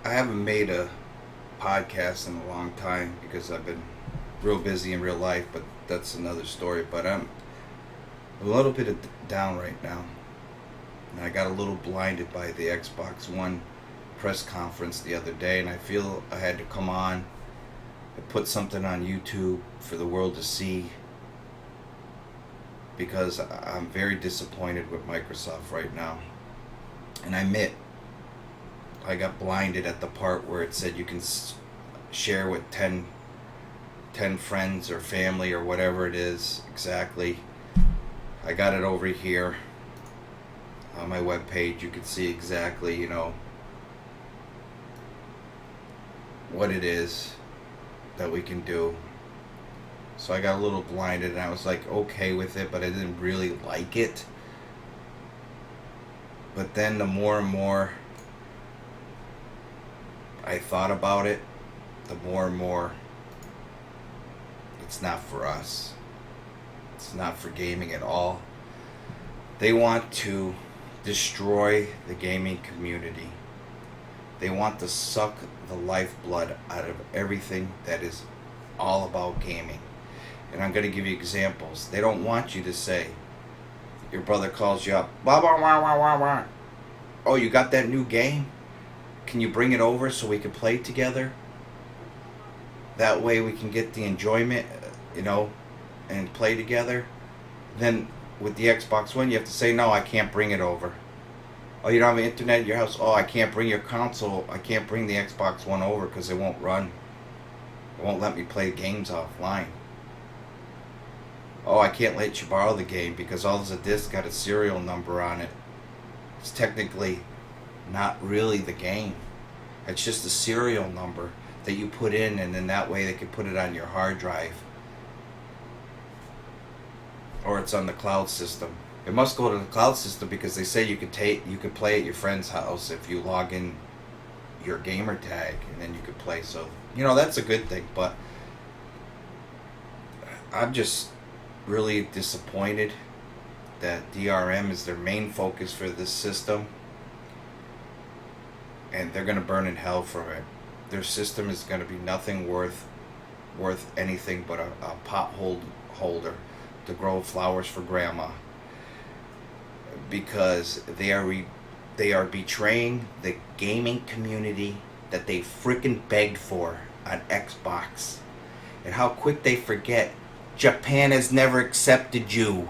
I haven't made a podcast in a long time because I've been real busy in real life, but that's another story. But I'm a little bit down right now. And I got a little blinded by the Xbox One press conference the other day, and I feel I had to come on and put something on YouTube for the world to see because I'm very disappointed with Microsoft right now. And I admit, I got blinded at the part where it said you can share with 10 friends or family or whatever it is exactly. I got it over here on my webpage. You can see exactly, what it is that we can do. So I got a little blinded and I was like okay with it, but I didn't really like it. But then the more and more I thought about it, the more and more it's not for us. It's not for gaming at all. They want to destroy the gaming community. They want to suck the lifeblood out of everything that is all about gaming. And I'm going to give you examples. They don't want you to say, your brother calls you up, blah, blah, blah, blah, blah, blah. Oh, you got that new game? Can you bring it over so we can play together? That way we can get the enjoyment, and play together. Then with the Xbox One, you have to say, no, I can't bring it over. Oh, you don't have internet in your house? Oh, I can't bring your console. I can't bring the Xbox One over because it won't run. It won't let me play games offline. Oh, I can't let you borrow the game because all the disc got a serial number on it. It's technically not really the game. It's just a serial number that you put in, and then that way they can put it on your hard drive. Or it's on the cloud system. It must go to the cloud system because they say you could play at your friend's house if you log in your gamer tag, and then you could play. So that's a good thing. But I'm just really disappointed that DRM is their main focus for this system, and they're gonna burn in hell for it. Their system is gonna be nothing worth anything but a pot holder to grow flowers for grandma, because they are betraying the gaming community that they freaking begged for on Xbox. And how quick they forget, Japan has never accepted you.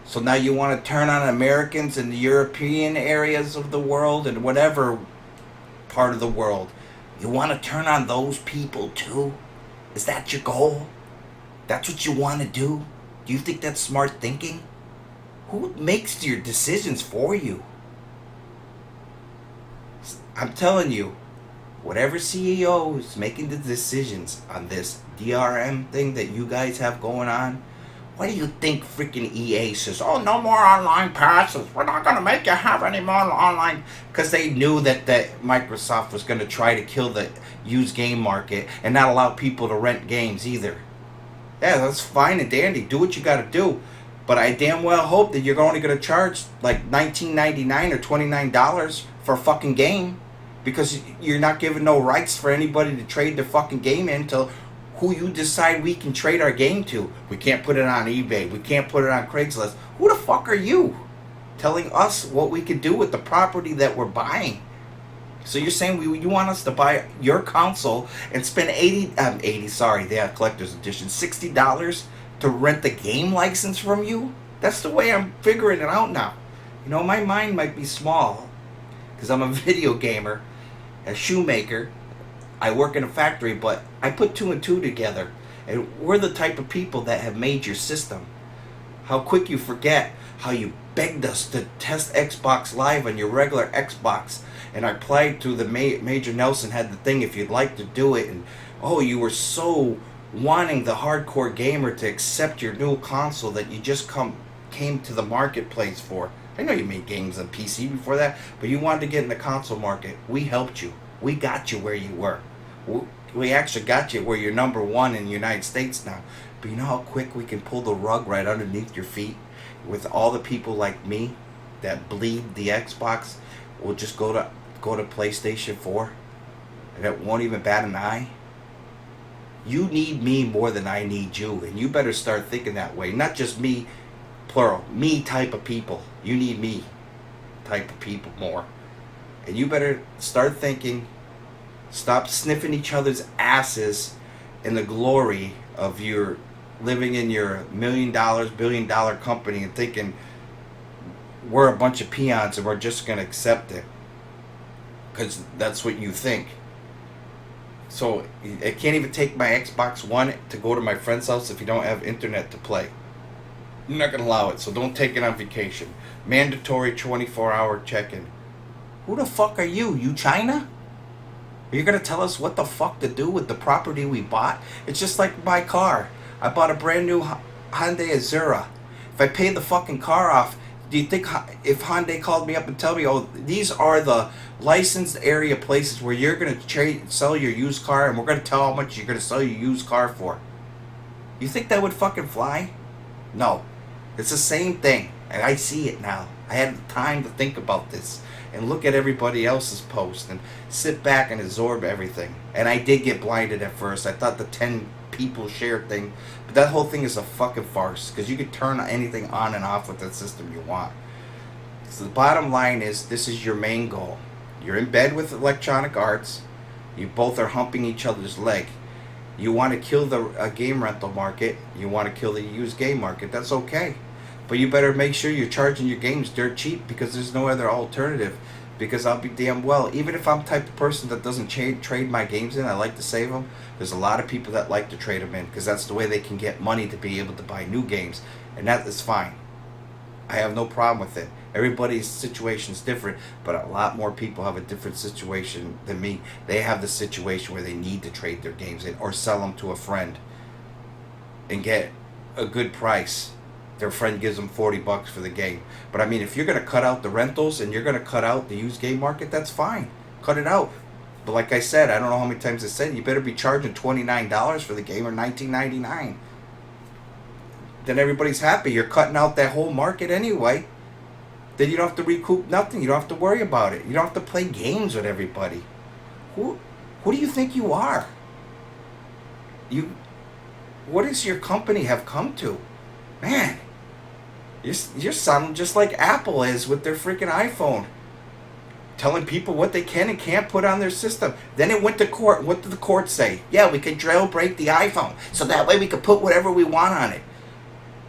So now you want to turn on Americans in the European areas of the world and whatever part of the world. You want to turn on those people too? Is that your goal? That's what you want to do? Do you think that's smart thinking? Who makes your decisions for you? I'm telling you, whatever CEO is making the decisions on this DRM thing that you guys have going on, why do you think freaking EA says, oh, no more online passes. We're not going to make you have any more online. Because they knew that Microsoft was going to try to kill the used game market and not allow people to rent games either. Yeah, that's fine and dandy. Do what you got to do. But I damn well hope that you're only going to charge like $19.99 or $29 for a fucking game. Because you're not giving no rights for anybody to trade their fucking game into who you decide we can trade our game to. We can't put it on eBay. We can't put it on Craigslist. Who the fuck are you telling us what we can do with the property that we're buying? So you're saying you want us to buy your console and spend they have collector's edition, $60 to rent the game license from you? That's the way I'm figuring it out now. My mind might be small because I'm a video gamer, a shoemaker. I work in a factory, but I put two and two together. And we're the type of people that have made your system. How quick you forget how you begged us to test Xbox Live on your regular Xbox. And I played through the Major Nelson had the thing if you'd like to do it. And you were so wanting the hardcore gamer to accept your new console that you just came to the marketplace for. I know you made games on PC before that, but you wanted to get in the console market. We helped you. We got you where you were. We actually got you where you're number one in the United States now. But you know how quick we can pull the rug right underneath your feet? With all the people like me that bleed the Xbox, will just go to PlayStation 4. and it won't even bat an eye. You need me more than I need you, and you better start thinking that way. Not just me, plural, me type of people. You need me type of people more. And you better start thinking, stop sniffing each other's asses in the glory of your living in your $1 million, $billion company and thinking we're a bunch of peons and we're just going to accept it. Because that's what you think. So I can't even take my Xbox One to go to my friend's house if you don't have internet to play. I'm not going to allow it, so don't take it on vacation. Mandatory 24-hour check-in. Who the fuck are you? You China? Are you going to tell us what the fuck to do with the property we bought? It's just like my car. I bought a brand new Hyundai Azura. If I paid the fucking car off, do you think if Hyundai called me up and tell me, oh, these are the licensed area places where you're going to sell your used car and we're going to tell how much you're going to sell your used car for? You think that would fucking fly? No. It's the same thing. And I see it now. I had time to think about this and look at everybody else's post and sit back and absorb everything. And I did get blinded at first. I thought the 10 people share thing, but that whole thing is a fucking farce because you can turn anything on and off with that system you want. So the bottom line is, this is your main goal. You're in bed with Electronic Arts. You both are humping each other's leg. You want to kill the game rental market. You want to kill the used game market. That's okay. But you better make sure you're charging your games dirt cheap, because there's no other alternative. Because I'll be damn well, even if I'm the type of person that doesn't trade my games in, I like to save them. There's a lot of people that like to trade them in, because that's the way they can get money to be able to buy new games. And that is fine. I have no problem with it. Everybody's situation is different, but a lot more people have a different situation than me. They have the situation where they need to trade their games in or sell them to a friend and get a good price. Their friend gives them $40 for the game. But I mean, if you're going to cut out the rentals and you're going to cut out the used game market, that's fine. Cut it out. But like I said, I don't know how many times I said, you better be charging $29 for the game or $19.99. Then everybody's happy. You're cutting out that whole market anyway. Then you don't have to recoup nothing. You don't have to worry about it. You don't have to play games with everybody. Who do you think you are? What does your company have come to? Man, you're sounding just like Apple is with their freaking iPhone. Telling people what they can and can't put on their system. Then it went to court. What did the court say? Yeah, we could jailbreak the iPhone, so that way we could put whatever we want on it.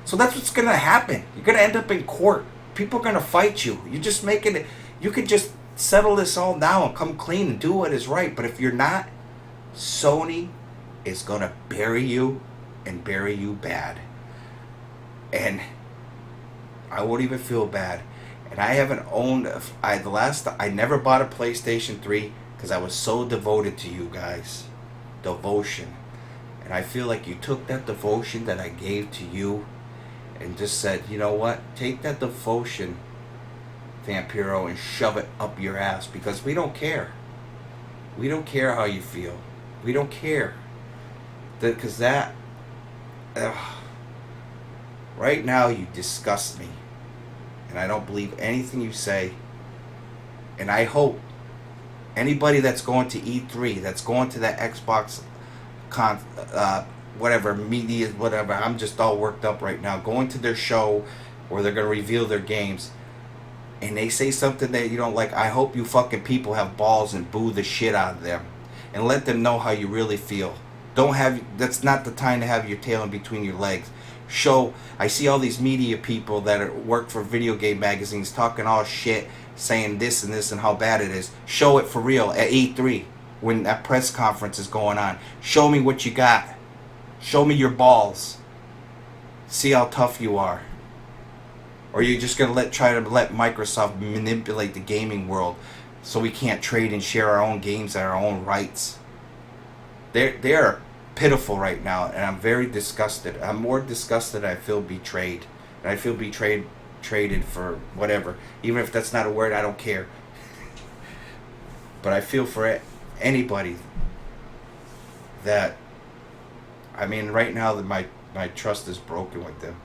So that's what's going to happen. You're going to end up in court. People are going to fight you. You're just making it. You could just settle this all now and come clean and do what is right. But if you're not, Sony is going to bury you and bury you bad. And I won't even feel bad. And I haven't owned, I never bought a PlayStation 3 because I was so devoted to you guys. Devotion. And I feel like you took that devotion that I gave to you and just said, you know what? Take that devotion, Vampero, and shove it up your ass, because we don't care. We don't care how you feel. We don't care. Because right now you disgust me. And I don't believe anything you say. And I hope anybody that's going to E3, that's going to that Xbox whatever, media, whatever, I'm just all worked up right now, going to their show where they're going to reveal their games, and they say something that you don't like, I hope you fucking people have balls and boo the shit out of them and let them know how you really feel. That's not the time to have your tail in between your legs. I see all these media people that work for video game magazines talking all shit, saying this and this and how bad it is. Show it for real at E3 when that press conference is going on. Show me what you got. Show me your balls. See how tough you are. Or you're just going to try to let Microsoft manipulate the gaming world so we can't trade and share our own games at our own rights. They're pitiful right now, and I'm very disgusted. I'm more disgusted. I feel betrayed. And I feel traded for whatever. Even if that's not a word, I don't care. But I feel for anybody that, I mean, right now that my trust is broken with them.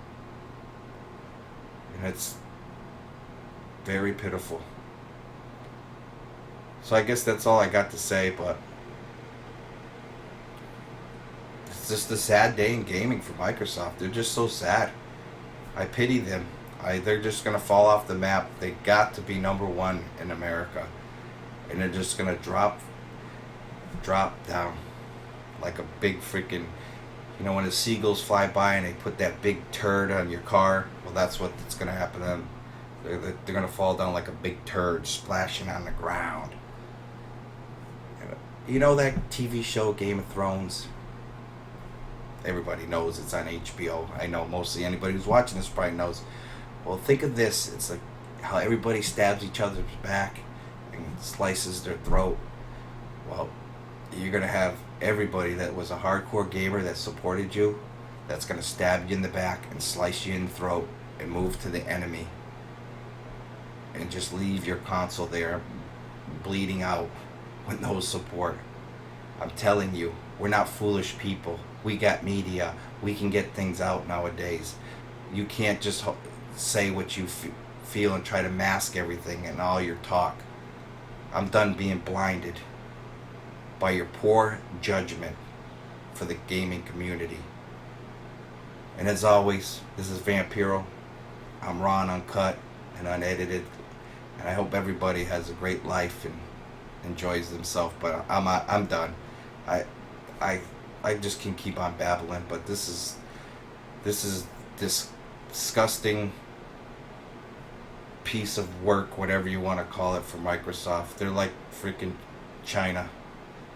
And it's very pitiful. So I guess that's all I got to say, but It's just a sad day in gaming for Microsoft. They're just so sad. I pity them. They're just gonna fall off the map. They got to be number one in America, and they're just gonna drop down like a big freaking, when the seagulls fly by and they put that big turd on your car. Well, that's what's gonna happen to them. They're gonna fall down like a big turd splashing on the ground. You know that TV show Game of Thrones? Everybody knows it's on HBO. I know mostly anybody who's watching this probably knows. Well, think of this. It's like how everybody stabs each other's back and slices their throat. Well, you're going to have everybody that was a hardcore gamer that supported you, that's going to stab you in the back and slice you in the throat and move to the enemy. And just leave your console there bleeding out with no support. I'm telling you, we're not foolish people. We got media. We can get things out nowadays. You can't just say what you feel and try to mask everything in all your talk. I'm done being blinded by your poor judgment for the gaming community. And as always, this is Vampero. I'm raw and uncut and unedited. And I hope everybody has a great life and enjoys themselves. But I'm done. I just can keep on babbling, but this is disgusting piece of work, whatever you want to call it, for Microsoft. They're like freaking China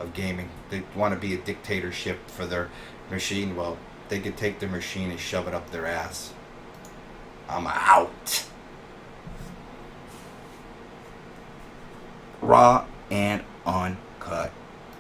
of gaming. They want to be a dictatorship for their machine. Well, they could take their machine and shove it up their ass. I'm out. Raw and uncut.